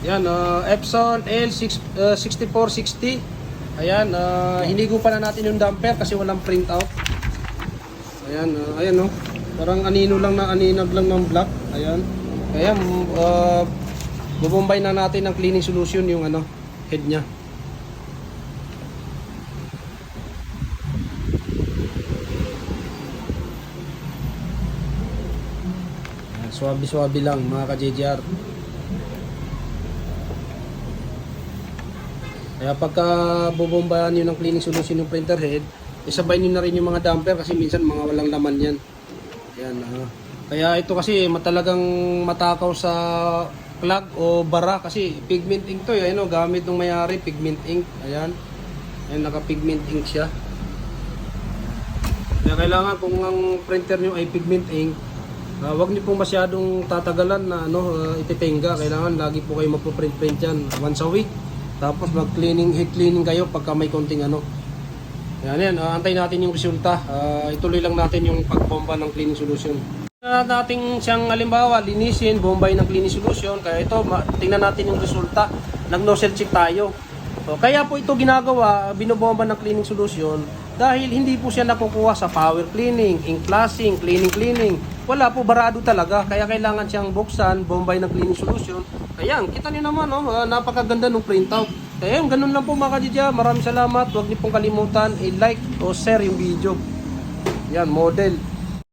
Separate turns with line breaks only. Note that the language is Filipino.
Yan, Epson L6460. Ayan, hinigo pa na natin yung damper kasi walang printout. Ayan, ayan no. Parang anino lang na aninag lang ng black. Ayan. Ayan, bubombay na natin ng cleaning solution yung ano, head niya. Swabe-swabe lang mga ka-JJR. Kaya pagka bubombahan nyo ng cleaning solution ng printer head, isabay nyo na rin yung mga damper kasi minsan mga walang laman yan. Ayan, kaya ito kasi matalagang matakaw sa clog o bara kasi pigment ink to. Ayan, gamit ng may-ari, pigment ink. Ayan, ayan, naka-pigment ink siya. Kaya kailangan kung ang printer nyo ay pigment ink, wag niyo pong masyadong tatagalan na ititingga. Kailangan lagi po kayo magpo-print yan once a week. Tapos mag-cleaning, head cleaning kayo pagka may konting ano. Yan, antayin natin yung resulta. Ituloy lang natin yung pagbomba ng cleaning solution. Tingnan natin siyang halimbawa, linisin, bombay ng cleaning solution. Kaya ito, tingnan natin yung resulta. Nag-nozzle check tayo. So, kaya po ito ginagawa, binobomba ng cleaning solution dahil hindi po siya nakukuha sa power cleaning, ink flushing, cleaning. Wala po, barado talaga. Kaya kailangan siyang buksan, bombay ng cleaning solution. Ayan, kita niyo naman, napakaganda ng printout. Kaya yung ganun lang po mga ka-JJR. Maraming salamat. Huwag niyo pong kalimutan i-like o share yung video. Yan, model.